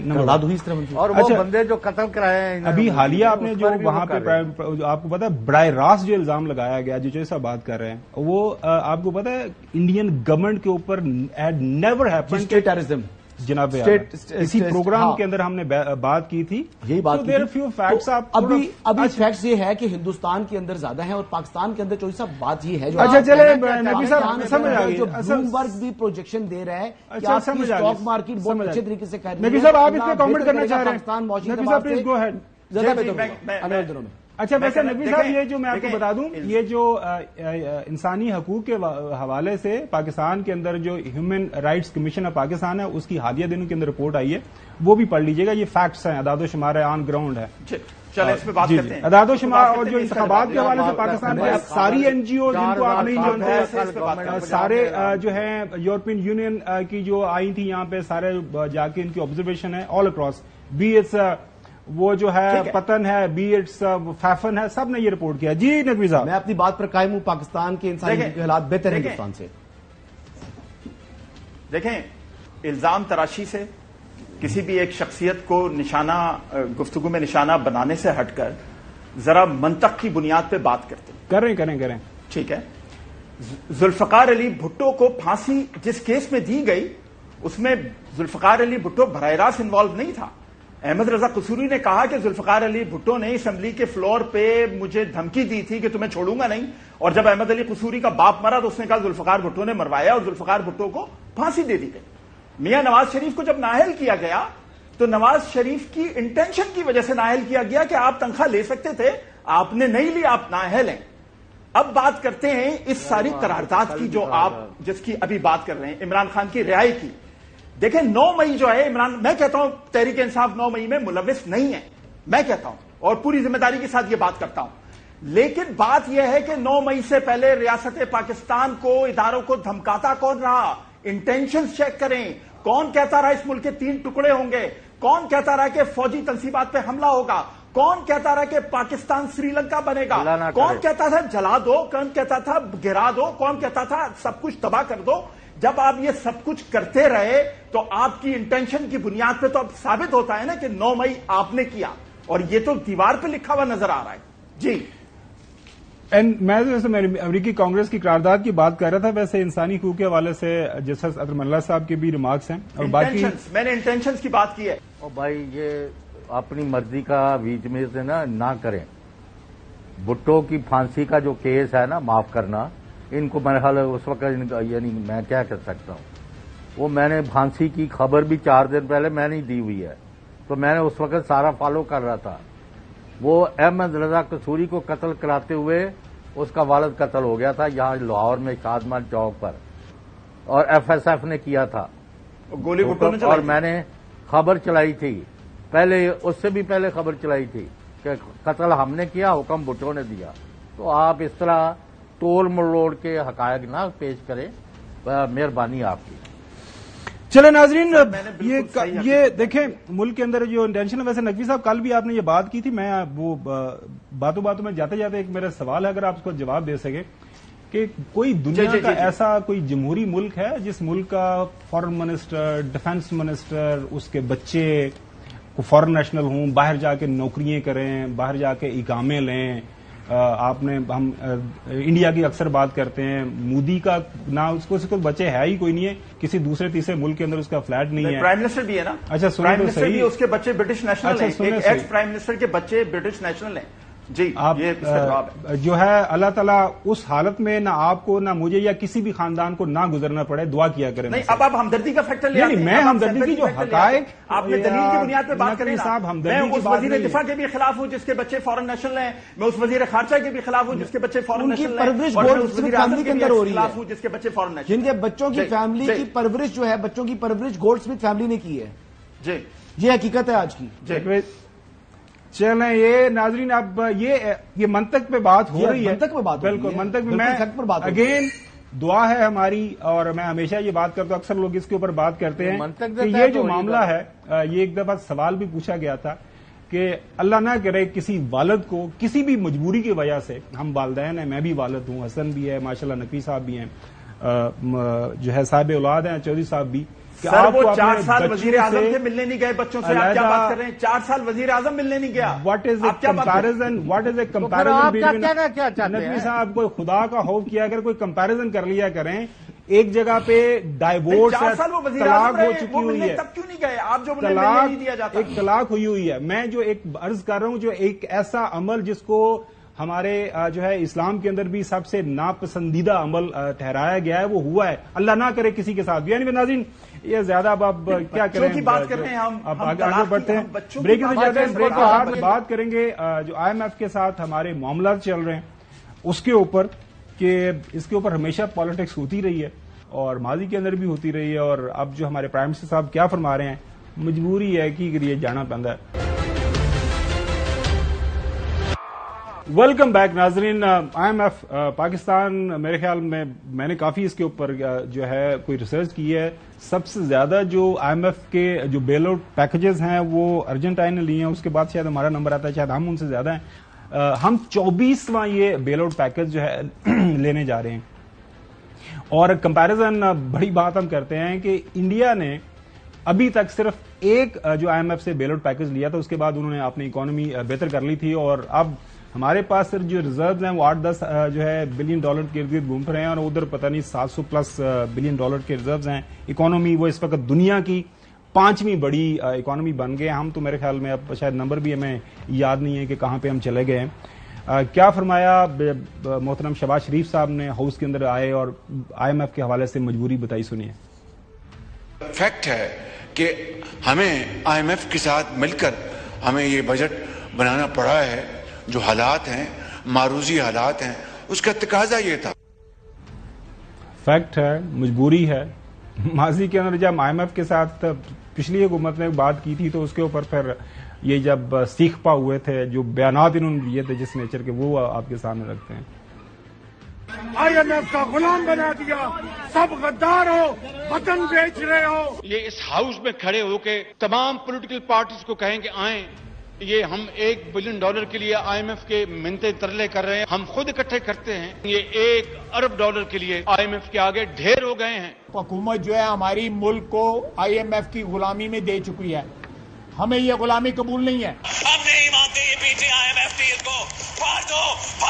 اور وہ بندے جو قتل کرائے ہیں ابھی حالیہ آپ نے جو وہاں پہ آپ کو پتا ہے براہ راست جو الزام لگایا گیا, جو جیسا بات کر رہے ہیں, وہ آپ کو پتا ہے انڈین گورنمنٹ کے اوپر ہیڈ نیور ہیپن ٹیررزم. جناب اسی پروگرام کے اندر ہم نے بات کی تھی, یہی بات ابھی فیکٹس یہ ہے کہ ہندوستان کے اندر زیادہ ہیں اور پاکستان کے اندر چوہدری صاحب بات یہ ہے جو اچھا چلے نبی صاحب سمجھ آ گئی, بلومبرگ بھی پروجیکشن دے رہا ہے کہ آپ کی اسٹاک مارکیٹ بہت اچھے طریقے سے کر رہی ہے. نبی صاحب آپ اس پہ کامنٹ کرنا چاہ رہے ہیں؟ نبی صاحب پلیز گو ہیڈ. زیادہ بہتر میں اچھا ویسے نبی صاحب یہ جو میں آپ کو بتا دوں, یہ جو انسانی حقوق کے حوالے سے پاکستان کے اندر جو human rights commission of Pakistan ہے اس کی حالیہ دنوں کے اندر رپورٹ آئی ہے, وہ بھی پڑھ لیجیے گا. یہ فیکٹس ہیں, اعداد و شمار ہے, آن گراؤنڈ ہے. چلیں اس پہ بات کرتے ہیں. اعداد و شمار اور جو انتخابات کے حوالے سے پاکستان میں ساری NGO جن کو آپ نہیں جانتے, سارے جو ہیں یورپین یونین کی جو آئی تھی یہاں پہ, سارے جا کے ان کی آبزرویشن ہے آل اکراس, بی اٹس وہ جو ہے پتن ہے, بی اٹس فیفن ہے, سب نے یہ رپورٹ کیا. جی نقوی صاحب, میں اپنی بات پر قائم ہوں, پاکستان کے انسانی حالات بہتر ہیں ہندوستان سے. دیکھیں, الزام تراشی سے کسی بھی ایک شخصیت کو نشانہ گفتگو میں نشانہ بنانے سے ہٹ کر ذرا منطق کی بنیاد پہ بات کرتے ہیں. کریں. ٹھیک ہے. ذوالفقار علی بھٹو کو پھانسی جس کیس میں دی گئی اس میں ذوالفقار علی بھٹو براہ راست انوالو نہیں تھا. احمد رضا قصوری نے کہا کہ ذوالفقار علی بھٹو نے اسمبلی کے فلور پہ مجھے دھمکی دی تھی کہ تمہیں چھوڑوں گا نہیں, اور جب احمد علی قصوری کا باپ مرا تو اس نے کہا ذوالفقار بھٹو نے مروایا اور ذوالفقار بھٹو کو پھانسی دے دی گئی. میاں نواز شریف کو جب نااہل کیا گیا تو نواز شریف کی انٹینشن کی وجہ سے نااہل کیا گیا کہ آپ تنخواہ لے سکتے تھے, آپ نے نہیں لی, آپ نااہل ہیں. اب بات کرتے ہیں اس ساری قرارداد کی جو آپ جس کی ابھی بات کر رہے ہیں, عمران خان کی رہائی کی. دیکھیں 9 مئی جو ہے عمران, میں کہتا ہوں تحریک انصاف 9 مئی میں ملوث نہیں ہے, میں کہتا ہوں اور پوری ذمہ داری کے ساتھ یہ بات کرتا ہوں. لیکن بات یہ ہے کہ 9 مئی سے پہلے ریاست پاکستان کو, اداروں کو دھمکاتا کون رہا؟ انٹینشنز چیک کریں. کون کہتا رہا اس ملک کے 3 ٹکڑے ہوں گے؟ کون کہتا رہا کہ فوجی تنصیبات پہ حملہ ہوگا؟ کون کہتا رہا کہ پاکستان سری لنکا بنے گا؟ کون کہتا تھا جلا دو؟ کون کہتا تھا گرا دو؟ کون کہتا تھا سب کچھ تباہ کر دو؟ جب آپ یہ سب کچھ کرتے رہے تو آپ کی انٹینشن کی بنیاد پہ تو اب ثابت ہوتا ہے نا کہ 9 مئی آپ نے کیا, اور یہ تو دیوار پہ لکھا ہوا نظر آ رہا ہے. جی میں امریکی کانگریس کی قرارداد کی بات کر رہا تھا, ویسے انسانی حقوق کے حوالے سے جسٹس اطہر اللہ صاحب کے بھی ریمارکس ہیں, اور باقی میں نے انٹینشنز کی بات کی ہے. اور بھائی یہ اپنی مرضی کا بیچ میں سے نہ کریں. بھٹو کی پھانسی کا جو کیس ہے نا, معاف کرنا, ان کو میرے خیال اس وقت یعنی میں کیا کر سکتا ہوں, وہ میں نے پھانسی کی خبر بھی 4 دن پہلے میں نے دی ہوئی ہے, تو میں نے اس وقت سارا فالو کر رہا تھا. وہ احمد رضا قصوری کو قتل کراتے ہوئے اس کا والد قتل ہو گیا تھا یہاں لاہور میں شادمان چوک پر, اور ایف ایس ایف نے کیا تھا گولی بھٹو نے چلائی, اور میں نے خبر چلائی تھی پہلے, اس سے بھی پہلے خبر چلائی تھی کہ قتل ہم نے کیا, حکم بھٹو نے دیا. تو آپ اس طرح ٹول مروڑ کے حقائق نہ پیش کریں, مہربانی آپ کی. چلے ناظرین, یہ دیکھیں ملک کے اندر جو انٹینشن ہے, ویسے نقوی صاحب کل بھی آپ نے یہ بات کی تھی, میں وہ باتوں میں جاتے جاتے ایک میرا سوال ہے اگر آپ اس کو جواب دے سکے کہ کوئی دنیا کا ایسا کوئی جمہوری ملک ہے جس ملک کا فارن منسٹر, ڈیفنس منسٹر, اس کے بچے فارن نیشنل ہوں, باہر جا کے نوکریاں کریں, باہر جا کے اقامے لیں. آپ نے ہم انڈیا کی اکثر بات کرتے ہیں, مودی کا نہ اس کو بچے ہے ہی کوئی نہیں ہے, کسی دوسرے تیسرے ملک کے اندر اس کا فلیٹ نہیں ہے. پرائم منسٹر بھی ہے نا. اچھا پرائم منسٹر بھی, اس کے بچے برٹش نیشنل ہیں, ایک ایکس پرائم منسٹر کے بچے برٹش نیشنل ہیں. جی آپ جو ہے اللہ تعالیٰ اس حالت میں نہ آپ کو نہ مجھے یا کسی بھی خاندان کو نہ گزرنا پڑے, دعا کیا کریں. نہیں, اب آپ ہمدردی کا فیکٹر لے آتے ہیں. میں ہمدردی کی جو حقائق آپ نے دلیل کی بنیاد پہ بات کریں نا. میں اس وزیر دفاع کے بھی خلاف ہوں جس کے بچے فارن نیشنل ہیں, میں اس وزیر خارجہ کے بھی خلاف ہوں جس کے بچے فارن نیشنل ہیں, پرورش گولڈ فیملی کے اندر ہو رہی ہے, جس کے بچے فارن نیشنل, جن کے بچوں کی فیملی کی پرورش جو ہے, بچوں کی پرورش گولڈ سمتھ فیملی نے کی ہے. جی یہ حقیقت ہے آج کی. چلیں یہ ناظرین, اب یہ منطق پہ بات ہو رہی ہے, منطق پہ بات, بالکل منطق پہ. میں اگین دعا ہے ہماری, اور میں ہمیشہ یہ بات کرتا ہوں, اکثر لوگ اس کے اوپر بات کرتے ہیں کہ یہ جو معاملہ ہے, یہ ایک دفعہ سوال بھی پوچھا گیا تھا کہ اللہ نہ کرے کسی والد کو کسی بھی مجبوری کی وجہ سے, ہم والدین ہیں, میں بھی والد ہوں, حسن بھی ہے ماشاءاللہ, نقوی صاحب بھی ہیں, جو ہے صاحب اولاد ہیں چودھری صاحب بھی, سر وہ 4 سال وزیر اعظم کے ملنے نہیں گئے بچوں سے, آپ کیا بات کر رہے ہیں؟ 4 سال وزیر اعظم ملنے نہیں گیا. What is a comparison Naqvi صاحب, کوئی خدا کا خوف کیا اگر کوئی کمپیرزن کر لیا کریں, ایک جگہ پہ ڈائیورس طلاق ہو چکی ہوئی ہے, تب کیوں نہیں گئے آپ؟ جو نہیں دیا جاتا, ایک طلاق ہوئی ہوئی ہے. میں جو ایک عرض کر رہا ہوں, جو ایک ایسا عمل جس کو ہمارے جو ہے اسلام کے اندر بھی سب سے ناپسندیدہ عمل ٹھہرایا گیا ہے, وہ ہوا ہے. اللہ نہ کرے کسی کے ساتھ بھی. یعنی ناظرین یہ زیادہ اب کیا کریں, کی بات کر رہے ہیں ہم, اب آگے بڑھتے ہیں, بریک سے جاتے ہیں. بریک کے بعد بات کریں گے جو آئی ایم ایف کے ساتھ ہمارے معاملات چل رہے ہیں اس کے اوپر, کہ اس کے اوپر ہمیشہ پالیٹکس ہوتی رہی ہے اور ماضی کے اندر بھی ہوتی رہی ہے, اور اب جو ہمارے پرائم منسٹر صاحب کیا فرما رہے ہیں, مجبوری ہے کہ یہ جانا پڑتا ہے. ویلکم بیک ناظرین. آئی ایم ایف پاکستان, میرے خیال میں نے کافی اس کے اوپر جو ہے کوئی ریسرچ کی ہے. سب سے زیادہ جو آئی ایم ایف کے جو بیل آؤٹ پیکجز ہیں وہ ارجنٹائن نے لیے ہیں, اس کے بعد شاید ہمارا نمبر آتا ہے, شاید ہم ان سے زیادہ ہیں. ہم 24واں یہ بیل آؤٹ پیکج جو ہے لینے جا رہے ہیں, اور کمپیرزن بڑی بات ہم کرتے ہیں کہ انڈیا نے ابھی تک صرف ایک جو آئی ایم ایف سے بیل آؤٹ پیکج لیا تھا, اس کے بعد انہوں نے اپنی اکانومی بہتر کر لی تھی, اور اب ہمارے پاس صرف جو ریزروز ہیں وہ 8-10 جو ہے بلین ڈالر کے ارد گرد گھوم رہے ہیں، اور ادھر پتہ نہیں 700 پلس بلین ڈالر کے ریزروز ہیں. اکانومی وہ اس وقت دنیا کی 5ویں بڑی اکانومی بن گئے. ہم تو میرے خیال میں اب شاید نمبر بھی ہمیں یاد نہیں ہے کہ کہاں پہ ہم چلے گئے ہیں. کیا فرمایا محترم شہباز شریف صاحب نے ہاؤس کے اندر آئے اور IMF کے حوالے سے مجبوری بتائی، سنیے. فیکٹ ہے کہ ہمیں IMF کے ساتھ مل کر ہمیں یہ بجٹ بنانا پڑا ہے. جو حالات ہیں، معروضی حالات ہیں، اس کا تقاضا یہ تھا. فیکٹ ہے، مجبوری ہے. ماضی کے اندر جب IMF کے ساتھ پچھلی حکومت نے بات کی تھی تو اس کے اوپر پھر یہ جب سیکھ پا ہوئے تھے، جو بیانات انہوں نے دیے تھے جس نیچر کے، وہ آپ کے سامنے رکھتے ہیں. IMF کا غلام بنا دیا، سب غدار ہو، وطن بیچ رہے ہو. یہ اس ہاؤس میں کھڑے ہو کے تمام پولیٹیکل پارٹیز کو کہیں کہ آئیں، یہ ہم $1 بلین کے لیے IMF کے منتیں ترلے کر رہے ہیں، ہم خود اکٹھے کرتے ہیں. یہ $1 ارب کے لیے IMF کے آگے ڈھیر ہو گئے ہیں. حکومت جو ہے ہماری ملک کو IMF کی غلامی میں دے چکی ہے، ہمیں یہ غلامی قبول نہیں ہے. ہم نہیں مانتے یہ پیٹی IMF ڈیل کو. پھاڑ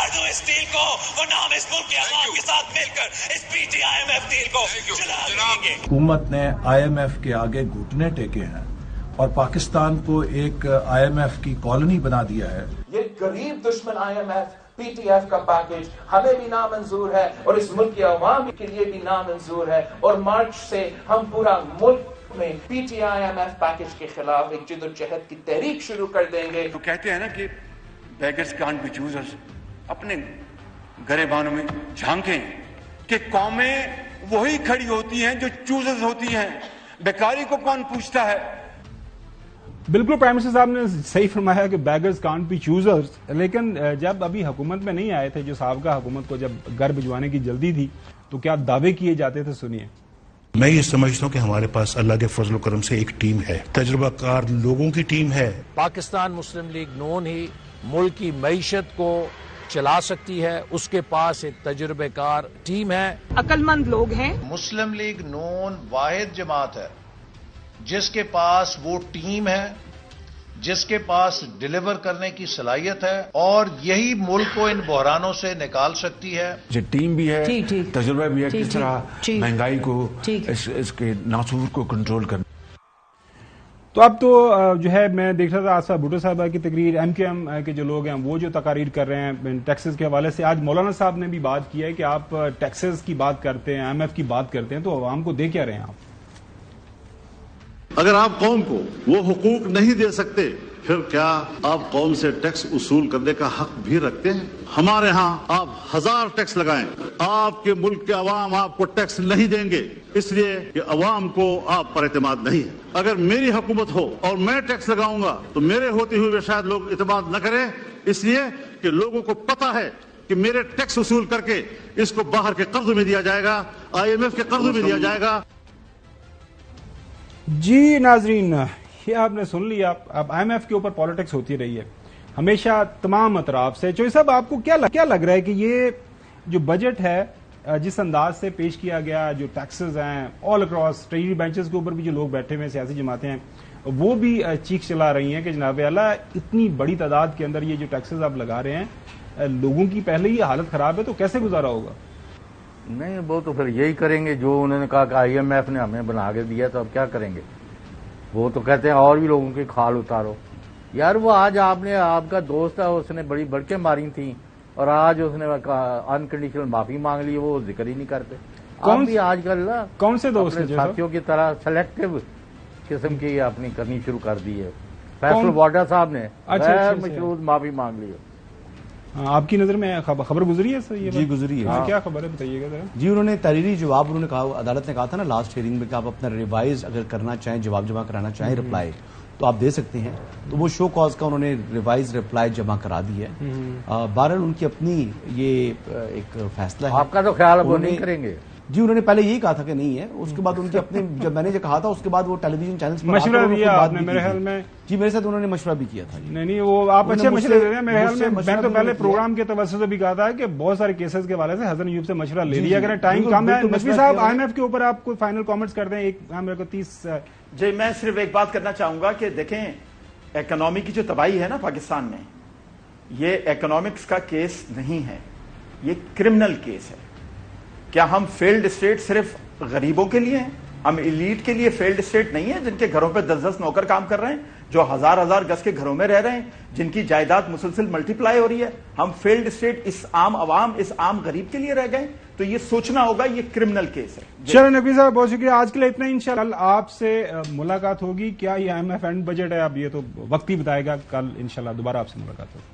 دو اس ڈیل کو، ورنہ ہم اس ملک کے عوام کے ساتھ مل کر اس پیٹی IMF ڈیل کو چلا دیں گے. حکومت نے IMF کے آگے گھٹنے ٹیکے ہیں اور پاکستان کو ایک IMF کی کالونی بنا دیا ہے. یہ غریب دشمن IMF PTF کا پیکج ہمیں بھی نامنظور ہے اور اس ملک کے عوام کے لیے بھی نامنظور ہے. اور مارچ سے ہم پورا ملک میں PTI-IMF پیکج کے خلاف ایک جدوجہد کی تحریک شروع کر دیں گے. تو کہتے ہیں نا کہ بیگرز کانٹ بی چوزرز. اپنے گریبانوں میں جھانکیں کہ قومیں وہی کھڑی ہوتی ہیں جو چوزرز ہوتی ہیں. بیکاری کو کون پوچھتا ہے؟ بالکل پرائم منسٹر صاحب نے صحیح فرمایا کہ بیگرز کانٹ بی چوزرز. لیکن جب ابھی حکومت میں نہیں آئے تھے، جو سابقہ حکومت کو جب گھر بھجوانے کی جلدی تھی، تو کیا دعوے کیے جاتے تھے؟ سنیے. میں یہ سمجھتا ہوں کہ ہمارے پاس اللہ کے فضل و کرم سے ایک ٹیم ہے، تجربہ کار لوگوں کی ٹیم ہے. پاکستان مسلم لیگ نون ہی ملک کی معیشت کو چلا سکتی ہے، اس کے پاس ایک تجربہ کار ٹیم ہے، عقل مند لوگ ہیں. مسلم لیگ نون واحد جماعت ہے جس کے پاس وہ ٹیم ہے، جس کے پاس ڈیلیور کرنے کی صلاحیت ہے، اور یہی ملک کو ان بحرانوں سے نکال سکتی ہے. ٹیم بھی ہے، تجربہ بھی ہے، کس طرح مہنگائی کو، اس کے ناسور کو کنٹرول کرنا. تو اب تو جو ہے میں دیکھ رہا تھا آصفہ بھٹو صاحبہ کی تقریر، MQM کے جو لوگ ہیں وہ جو تقاریر کر رہے ہیں ٹیکسز کے حوالے سے. آج مولانا صاحب نے بھی بات کی ہے کہ آپ ٹیکسز کی بات کرتے ہیں، IMF کی بات کرتے ہیں، تو عوام کو دے کیا رہے ہیں آپ؟ اگر آپ قوم کو وہ حقوق نہیں دے سکتے، پھر کیا آپ قوم سے ٹیکس وصول کرنے کا حق بھی رکھتے ہیں؟ ہمارے ہاں آپ 1000 ٹیکس لگائیں، آپ کے ملک کے عوام آپ کو ٹیکس نہیں دیں گے، اس لیے کہ عوام کو آپ پر اعتماد نہیں ہے. اگر میری حکومت ہو اور میں ٹیکس لگاؤں گا تو میرے ہوتے ہوئے شاید لوگ اعتماد نہ کریں، اس لیے کہ لوگوں کو پتا ہے کہ میرے ٹیکس وصول کر کے اس کو باہر کے قرض میں دیا جائے گا، IMF کے قرض میں دیا جائے گا. جی ناظرین، یہ آپ نے سن لیا. اب IMF کے اوپر پالیٹکس ہوتی رہی ہے ہمیشہ تمام اطراف سے. چوہی صاحب، آپ کو کیا لگ رہا ہے کہ یہ جو بجٹ ہے جس انداز سے پیش کیا گیا، جو ٹیکسز ہیں آل اکراس ٹریجری بینچز کے اوپر بھی جو لوگ بیٹھے ہوئے سیاسی جماعتیں ہیں وہ بھی چیخ چلا رہی ہیں کہ جناب اعلیٰ اتنی بڑی تعداد کے اندر یہ جو ٹیکسز آپ لگا رہے ہیں، لوگوں کی پہلے ہی حالت خراب ہے، تو کیسے گزارا ہوگا؟ نہیں، وہ تو پھر یہی کریں گے جو انہوں نے کہا کہ IMF نے ہمیں بنا کے دیا، تو اب کیا کریں گے؟ وہ تو کہتے ہیں اور بھی لوگوں کی کھال اتارو. یار وہ آج آپ کا دوست ہے، اس نے بڑی بڑکیں ماری تھیں اور آج اس نے انکنڈیشنل معافی مانگ لی، وہ ذکر ہی نہیں کرتے. کون بھی آج کل کون سے دوست ساتھیوں کی طرح سلیکٹو قسم کی اپنی کرنی شروع کر دی ہے. فیصل واڈا صاحب نے غیر مشروط معافی مانگ لی. آپ کی نظر میں خبر گزری ہے سر؟ جی گزری ہے. کیا خبر ہے بتائیے گا ذرا. جی انہوں نے تحریری جواب، انہوں نے کہا، عدالت نے کہا تھا نا لاسٹ ہیئرنگ میں کہ آپ اپنا ریوائز اگر کرنا چاہیں، جواب جمع کرانا چاہیں رپلائی، تو آپ دے سکتے ہیں. تو وہ شو کاز کا انہوں نے ریوائز رپلائی جمع کرا دی ہے. بہرحال ان کی اپنی یہ ایک فیصلہ ہے. آپ کا تو خیال وہ نہیں کریں گے؟ جی انہوں نے پہلے یہی کہا تھا کہ نہیں ہے، اس کے بعد ان کے اپنے جب میں نے کہا تھا اس کے بعد وہ ٹیلی ویژن چینلز پر مشورہ دیا آپ نے میرے خیال میں. جی میرے ساتھ انہوں نے مشورہ بھی کیا تھا. نہیں وہ آپ اچھے مشورے دے رہے ہیں میرے خیال میں. میں تو پہلے پروگرام کے توسط سے بھی کہا تھا کہ بہت سارے کیسز کے حوالے سے حسن ایوب سے مشورہ لے لیا اگر ٹائم کم ہے. نقوی صاحب IMF کے اوپر آپ کوئی فائنل کامنٹس کر دیں. ایک میرے کو 30. جی میں صرف ایک بات کرنا چاہوں گا کہ دیکھیں اکنامی کی جو تباہی ہے نا پاکستان میں، یہ اکنامکس کا کیس نہیں ہے، یہ کرمنل کیس ہے۔ کیا ہم فیلڈ اسٹیٹ صرف غریبوں کے لیے ہیں؟ ہم ایلیٹ کے لیے فیلڈ اسٹیٹ نہیں ہے، جن کے گھروں پہ 10-10 نوکر کام کر رہے ہیں، جو ہزار گز کے گھروں میں رہ رہے ہیں، جن کی جائیداد مسلسل ملٹی پلائی ہو رہی ہے؟ ہم فیلڈ اسٹیٹ اس عام عوام، اس عام غریب کے لیے رہ گئے؟ تو یہ سوچنا ہوگا، یہ کرمنل کیس ہے۔ چلیں نقوی صاحب، بہت شکریہ، آج کے لیے اتنا ہی۔ انشاءاللہ آپ سے ملاقات ہوگی۔ کیا یہ IMF اینڈ بجٹ ہے، اب یہ تو وقت ہی بتائے گا، کل انشاءاللہ دوبارہ آپ سے ملاقات ہوگی۔